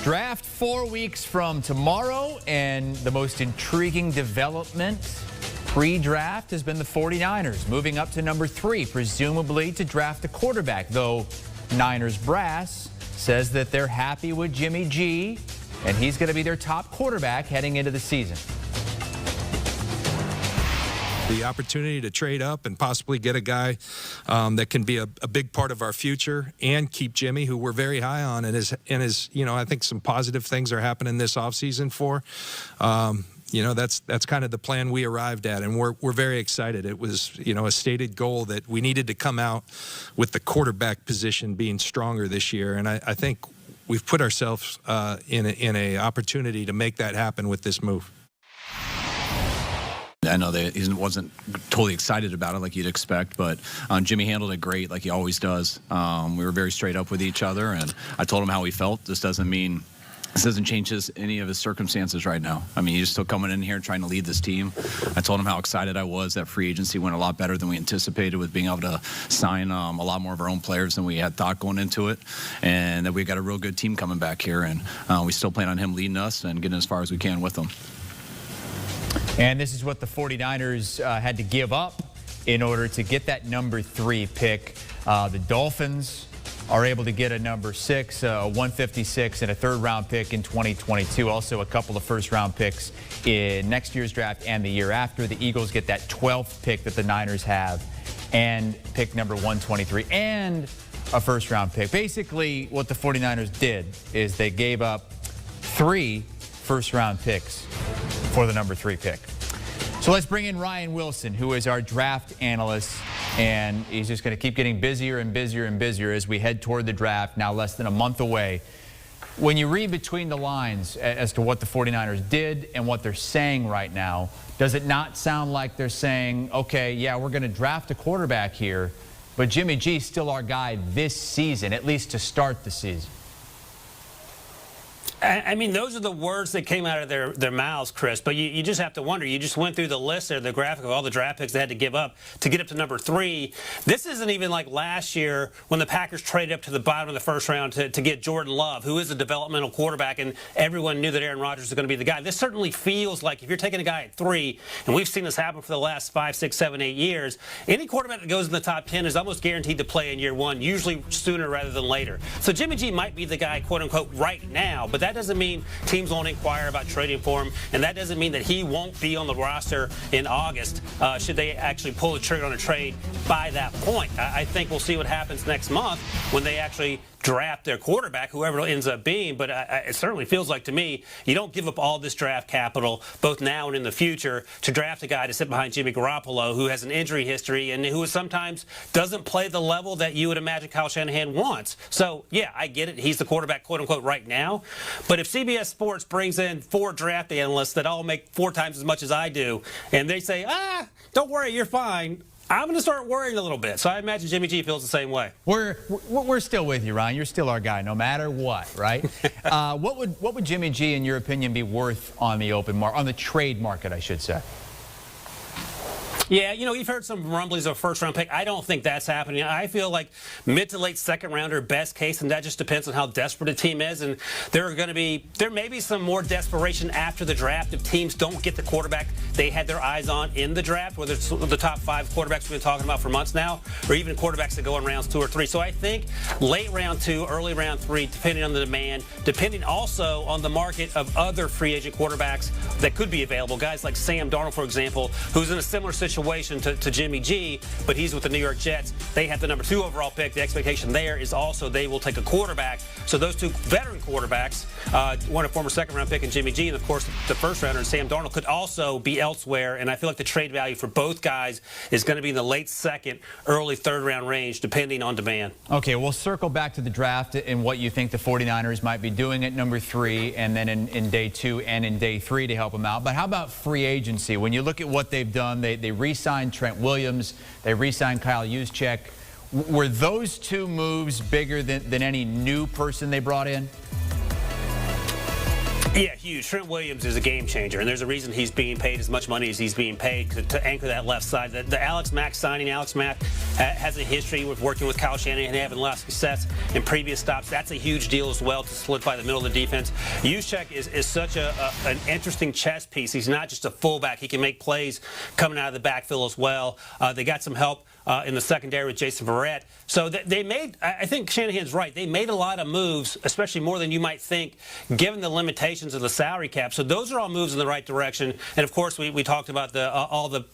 Draft 4 weeks from tomorrow, and the most intriguing development pre-draft has been the 49ers moving up to number 3, presumably to draft a quarterback, though Niners brass says that they're happy with Jimmy G, and he's going to be their top quarterback heading into the season. The opportunity to trade up and possibly get a guy that can be a big part of our future and keep Jimmy, who we're very high on, and is I think some positive things are happening this offseason for. That's kind of the plan we arrived at, and we're very excited. It was, a stated goal that we needed to come out with the quarterback position being stronger this year, and I think we've put ourselves in a opportunity to make that happen with this move. I know that he wasn't totally excited about it like you'd expect, but Jimmy handled it great like he always does. We were very straight up with each other, and I told him how he felt. This doesn't change any of his circumstances right now. I mean, he's still coming in here and trying to lead this team. I told him how excited I was that free agency went a lot better than we anticipated, with being able to sign a lot more of our own players than we had thought going into it, and that we got a real good team coming back here, and we still plan on him leading us and getting as far as we can with them. And this is what the 49ers had to give up in order to get that number 3 pick. The Dolphins are able to get a number 6, a 156, and a third-round pick in 2022. Also, a couple of first-round picks in next year's draft and the year after. The Eagles get that 12th pick that the Niners have, and pick number 123, and a first-round pick. Basically, what the 49ers did is they gave up 3 first-round picks for the number 3 pick. So let's bring in Ryan Wilson, who is our draft analyst, and he's just going to keep getting busier and busier and busier as we head toward the draft, now less than a month away. When you read between the lines as to what the 49ers did and what they're saying right now, does it not sound like they're saying, okay, yeah, we're going to draft a quarterback here, but Jimmy G's still our guy this season, at least to start the season? I mean, those are the words that came out of their mouths, Chris. But you just have to wonder. You just went through the list there, the graphic of all the draft picks they had to give up to get up to number 3. This isn't even like last year when the Packers traded up to the bottom of the first round to get Jordan Love, who is a developmental quarterback, and everyone knew that Aaron Rodgers was going to be the guy. This certainly feels like if you're taking a guy at 3, and we've seen this happen for the last 5, 6, 7, 8 years, any quarterback that goes in the top 10 is almost guaranteed to play in year 1, usually sooner rather than later. So Jimmy G might be the guy, quote-unquote, right now, but that doesn't mean teams won't inquire about trading for him, and that doesn't mean that he won't be on the roster in August should they actually pull the trigger on a trade by that point. I think we'll see what happens next month when they actually draft their quarterback, whoever it ends up being. But it certainly feels like to me you don't give up all this draft capital, both now and in the future, to draft a guy to sit behind Jimmy Garoppolo, who has an injury history and who sometimes doesn't play the level that you would imagine Kyle Shanahan wants. So, yeah, I get it. He's the quarterback, quote-unquote, right now. But if CBS Sports brings in 4 draft analysts that all make 4 times as much as I do, and they say, don't worry, you're fine, I'm going to start worrying a little bit. So I imagine Jimmy G feels the same way. We're still with you, Ryan. You're still our guy, no matter what, right? What would Jimmy G, in your opinion, be worth on the open market, on the trade market, I should say? Yeah, you've heard some rumblings of a first-round pick. I don't think that's happening. I feel like mid to late second-rounder, best case, and that just depends on how desperate a team is. And there may be some more desperation after the draft if teams don't get the quarterback they had their eyes on in the draft, whether it's the top 5 quarterbacks we've been talking about for months now, or even quarterbacks that go in rounds 2 or 3. So I think late round 2, early round 3, depending on the demand, depending also on the market of other free agent quarterbacks that could be available. Guys like Sam Darnold, for example, who's in a similar situation to Jimmy G, but he's with the New York Jets. They have the number 2 overall pick. The expectation there is also they will take a quarterback. So those 2 veteran quarterbacks, one a former second-round pick in Jimmy G, and of course the first-rounder in Sam Darnold, could also be elsewhere. And I feel like the trade value for both guys is going to be in the late second, early third-round range, depending on demand. Okay, we'll circle back to the draft and what you think the 49ers might be doing at number 3, and then in day 2 and in day 3 to help them out. But how about free agency? When you look at what they've done, they re-signed Trent Williams, they re-signed Kyle Juszczyk. Were those 2 moves bigger than any new person they brought in? Yeah, huge. Trent Williams is a game changer, and there's a reason he's being paid as much money as he's being paid to anchor that left side. The Alex Mack signing, Alex Mack has a history with working with Kyle Shanahan and having a lot of success in previous stops. That's a huge deal as well to solidify the middle of the defense. Juszczyk is such an interesting chess piece. He's not just a fullback. He can make plays coming out of the backfield as well. They got some help in the secondary with Jason Verrett. So they made, I think Shanahan's right, they made a lot of moves, especially more than you might think, given the limitations of the salary cap. So those are all moves in the right direction. And, of course, we talked about all the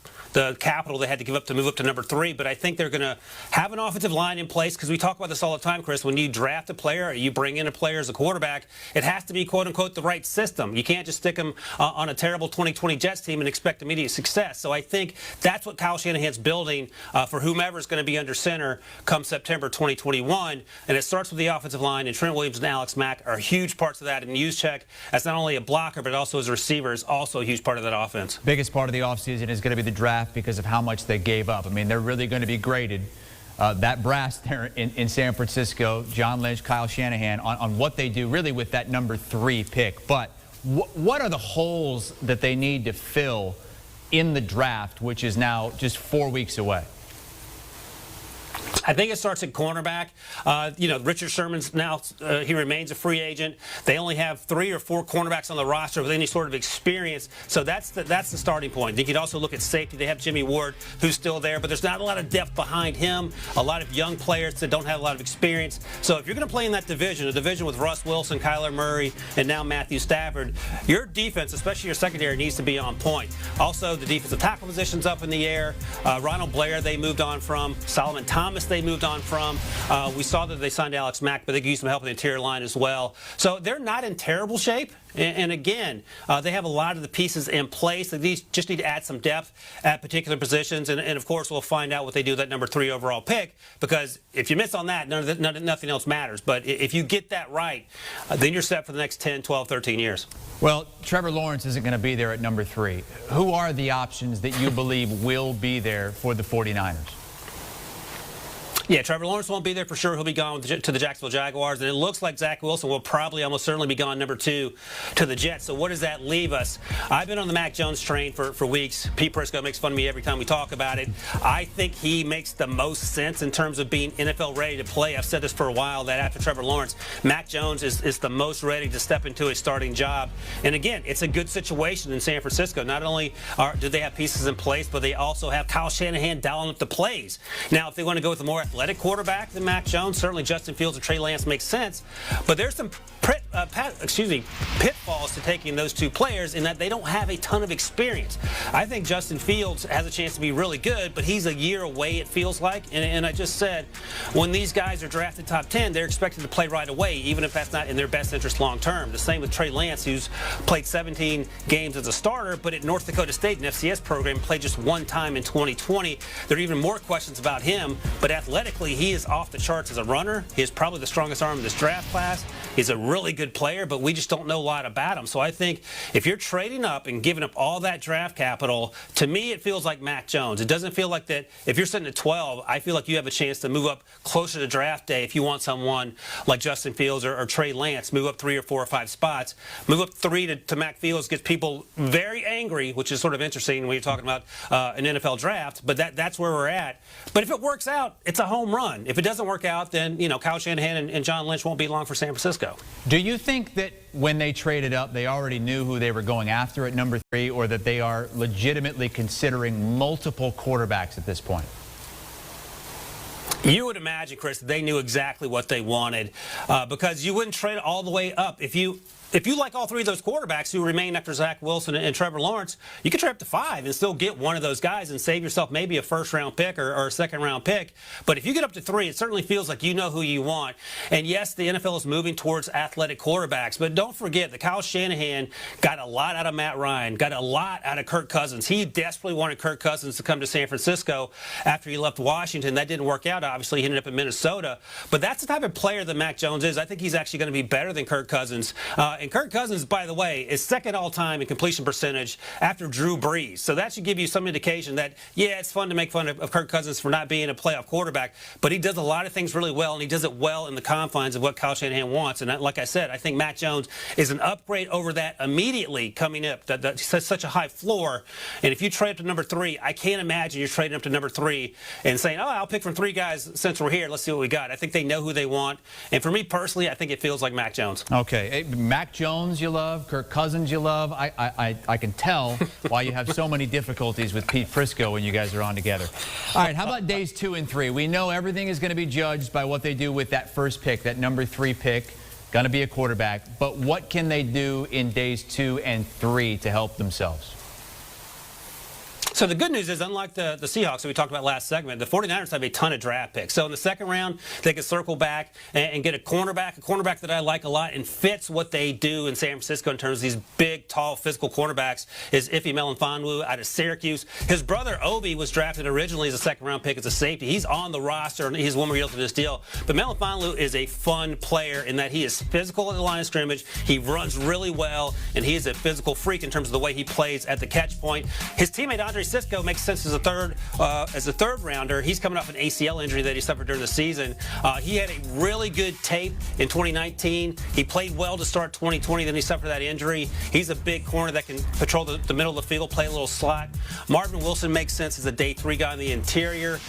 capital they had to give up to move up to number 3. But I think they're going to have an offensive line in place, because we talk about this all the time, Chris. When you draft a player or you bring in a player as a quarterback, it has to be, quote-unquote, the right system. You can't just stick them on a terrible 2020 Jets team and expect immediate success. So I think that's what Kyle Shanahan's building for whomever is going to be under center come September 2021. And it starts with the offensive line, and Trent Williams and Alex Mack are huge parts of that. And Juszczyk, as not only a blocker but also as a receiver, is also a huge part of that offense. Biggest part of the offseason is going to be the draft because of how much they gave up. I mean, they're really going to be graded, that brass there in San Francisco, John Lynch, Kyle Shanahan, on what they do really with that number 3 pick. But what are the holes that they need to fill in the draft, which is now just 4 weeks away? I think it starts at cornerback. Richard Sherman's now, he remains a free agent. They only have 3 or 4 cornerbacks on the roster with any sort of experience. So that's the starting point. You could also look at safety. They have Jimmy Ward, who's still there, but there's not a lot of depth behind him. A lot of young players that don't have a lot of experience. So if you're going to play in that division, a division with Russ Wilson, Kyler Murray, and now Matthew Stafford, your defense, especially your secondary, needs to be on point. Also, the defensive tackle position's up in the air. Ronald Blair, they moved on from. Solomon Thomas, they moved on from. We saw that they signed Alex Mack, but they could use some help in the interior line as well. So they're not in terrible shape. And again, they have a lot of the pieces in place. They just need to add some depth at particular positions. And of course, we'll find out what they do with that number 3 overall pick, because if you miss on that, nothing else matters. But if you get that right, then you're set for the next 10, 12, 13 years. Well, Trevor Lawrence isn't going to be there at number 3. Who are the options that you believe will be there for the 49ers? Yeah, Trevor Lawrence won't be there for sure. He'll be gone to the Jacksonville Jaguars. And it looks like Zach Wilson will probably almost certainly be gone number 2 to the Jets. So what does that leave us? I've been on the Mac Jones train for weeks. Pete Prisco makes fun of me every time we talk about it. I think he makes the most sense in terms of being NFL ready to play. I've said this for a while, that after Trevor Lawrence, Mac Jones is the most ready to step into a starting job. And again, it's a good situation in San Francisco. Not only do they have pieces in place, but they also have Kyle Shanahan dialing up the plays. Now, if they want to go with a more athletic quarterback than Mac Jones, certainly Justin Fields or Trey Lance makes sense. But there's some pitfalls to taking those 2 players in that they don't have a ton of experience. I think Justin Fields has a chance to be really good, but he's a year away, it feels like. And I just said, when these guys are drafted top 10, they're expected to play right away, even if that's not in their best interest long term. The same with Trey Lance, who's played 17 games as a starter, but at North Dakota State, an FCS program, played just 1 time in 2020. There are even more questions about him, but athletically, he is off the charts as a runner. He is probably the strongest arm in this draft class. He's a really good player, but we just don't know a lot about him. So I think if you're trading up and giving up all that draft capital, to me it feels like Mac Jones. It doesn't feel like that. If you're sitting at 12, I feel like you have a chance to move up closer to draft day if you want someone like Justin Fields or Trey Lance. Move up 3 or 4 or 5 spots. Move up 3 to Mac Fields gets people very angry, which is sort of interesting when you're talking about an NFL draft. But that's where we're at. But if it works out, it's a home run. If it doesn't work out, then Kyle Shanahan and John Lynch won't be long for San Francisco. Do you think that when they traded up, they already knew who they were going after at number 3, or that they are legitimately considering multiple quarterbacks at this point? You would imagine, Chris, that they knew exactly what they wanted, because you wouldn't trade all the way up. If you like all 3 of those quarterbacks who remain after Zach Wilson and Trevor Lawrence, you could trade up to 5 and still get one of those guys and save yourself maybe a first-round pick or a second-round pick. But if you get up to 3, it certainly feels like you know who you want. And yes, the NFL is moving towards athletic quarterbacks, but don't forget that Kyle Shanahan got a lot out of Matt Ryan, got a lot out of Kirk Cousins. He desperately wanted Kirk Cousins to come to San Francisco after he left Washington. That didn't work out. Obviously, he ended up in Minnesota. But that's the type of player that Mac Jones is. I think he's actually going to be better than Kirk Cousins And Kirk Cousins, by the way, is second all-time in completion percentage after Drew Brees. So that should give you some indication that, yeah, it's fun to make fun of Kirk Cousins for not being a playoff quarterback, but he does a lot of things really well, and he does it well in the confines of what Kyle Shanahan wants. And like I said, I think Mac Jones is an upgrade over that immediately coming up. That's such a high floor. And if you trade up to number 3, I can't imagine you're trading up to number 3 and saying, oh, I'll pick from 3 guys since we're here. Let's see what we got. I think they know who they want. And for me personally, I think it feels like Mac Jones. Okay. Hey, Mac Jones you love, Kirk Cousins you love. I can tell why you have so many difficulties with Pete Prisco when you guys are on together. All right, how about days 2 and 3? We know everything is going to be judged by what they do with that first pick, that number 3 pick. Going to be a quarterback. But what can they do in days 2 and 3 to help themselves? So the good news is, unlike the Seahawks that we talked about last segment, the 49ers have a ton of draft picks. So in the second round, they can circle back and get a cornerback that I like a lot and fits what they do in San Francisco in terms of these big, tall, physical cornerbacks is Ife Melifonwu out of Syracuse. His brother, Obi, was drafted originally as a second-round pick as a safety. He's on the roster, and he's one more year to this deal. But Melifonwu is a fun player in that he is physical at the line of scrimmage. He runs really well, and he is a physical freak in terms of the way he plays at the catch point. His teammate, Andre Cisco, makes sense as a third rounder. He's coming off an ACL injury that he suffered during the season. He had a really good tape in 2019. He played well to start 2020, then he suffered that injury. He's a big corner that can patrol the middle of the field, play a little slot. Marvin Wilson makes sense as a day 3 guy in the interior.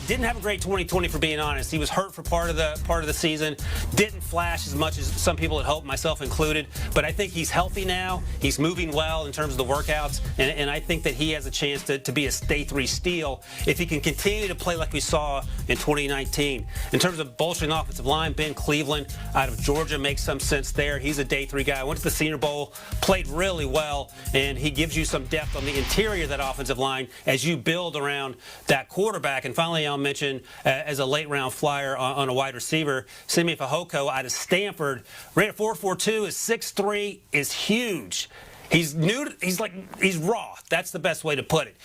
Didn't have a great 2020, for being honest. He was hurt for part of the season. Didn't flash as much as some people had hoped, myself included. But I think he's healthy now. He's moving well in terms of the workouts, and I think that he has a chance to be a day 3 steal if he can continue to play like we saw in 2019. In terms of bolstering the offensive line, Ben Cleveland out of Georgia makes some sense there. He's a day 3 guy. Went to the Senior Bowl, played really well, and he gives you some depth on the interior of that offensive line as you build around that quarterback. And finally, I'll mention as a late-round flyer on a wide receiver, Simi Fehoko out of Stanford. Ran a 4.42, is 6'3", is huge. He's new. He's raw. That's the best way to put it.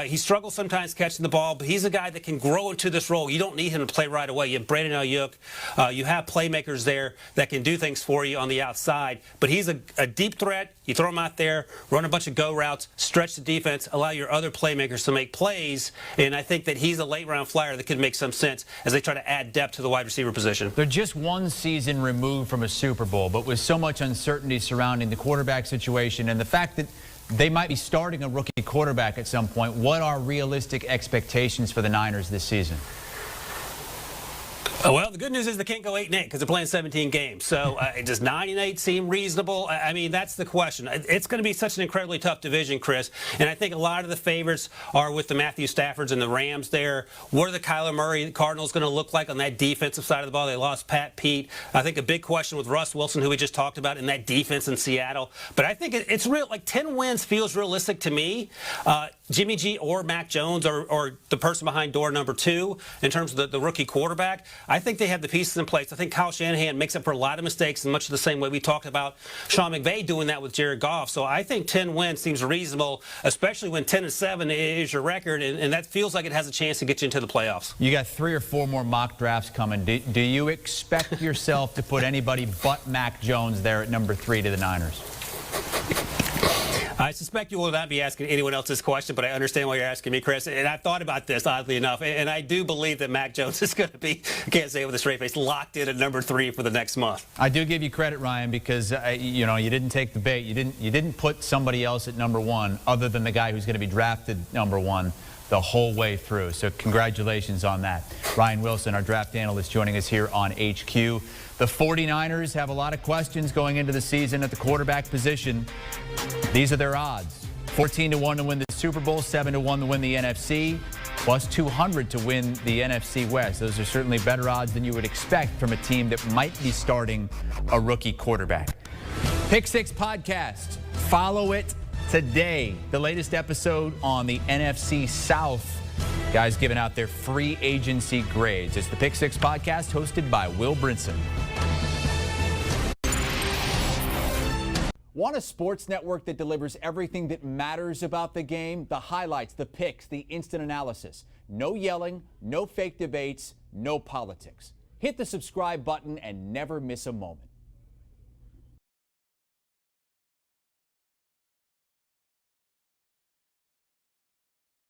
He struggles sometimes catching the ball, but he's a guy that can grow into this role. You don't need him to play right away. You have Brandon Ayuk. You have playmakers there that can do things for you on the outside. But he's a deep threat. You throw him out there, run a bunch of go routes, stretch the defense, allow your other playmakers to make plays. And I think that he's a late-round flyer that could make some sense as they try to add depth to the wide receiver position. They're just one season removed from a Super Bowl, but with so much uncertainty surrounding the quarterback situation and the fact that they might be starting a rookie quarterback at some point, what are realistic expectations for the Niners this season? Well, the good news is they can't go 8-8 because they're playing 17 games. So does 9-8 seem reasonable? I mean, that's the question. It's going to be such an incredibly tough division, Chris. And I think a lot of the favorites are with the Matthew Staffords and the Rams there. What are the Kyler Murray Cardinals going to look like on that defensive side of the ball? They lost Pat Pete. I think a big question with Russ Wilson, who we just talked about, in that defense in Seattle. But I think it's real. Like 10 wins feels realistic to me. Jimmy G or Mac Jones or the person behind door number 2 in terms of the rookie quarterback. I think they have the pieces in place. I think Kyle Shanahan makes up for a lot of mistakes in much of the same way we talked about Sean McVay doing that with Jared Goff. So I think 10 wins seems reasonable, especially when 10-7 is your record, and that feels like it has a chance to get you into the playoffs. You got 3 or 4 more mock drafts coming. Do you expect yourself to put anybody but Mac Jones there at number 3 to the Niners? I suspect you will not be asking anyone else this question, but I understand why you're asking me, Chris. And I've thought about this, oddly enough, and I do believe that Mac Jones is going to be, I can't say it with a straight face, locked in at number 3 for the next month. I do give you credit, Ryan, because you didn't take the bait. You didn't put somebody else at number 1 other than the guy who's going to be drafted number 1 the whole way through. So congratulations on that. Ryan Wilson, our draft analyst, joining us here on HQ. The 49ers have a lot of questions going into the season at the quarterback position. These are their odds. 14-1 to win the Super Bowl, 7-1 to win the NFC, plus 200 to win the NFC West. Those are certainly better odds than you would expect from a team that might be starting a rookie quarterback. Pick 6 podcast. Follow it today. The latest episode on the NFC South. Guys giving out their free agency grades. It's the Pick 6 podcast hosted by Will Brinson. Want a sports network that delivers everything that matters about the game? The highlights, the picks, the instant analysis. No yelling, no fake debates, no politics. Hit the subscribe button and never miss a moment.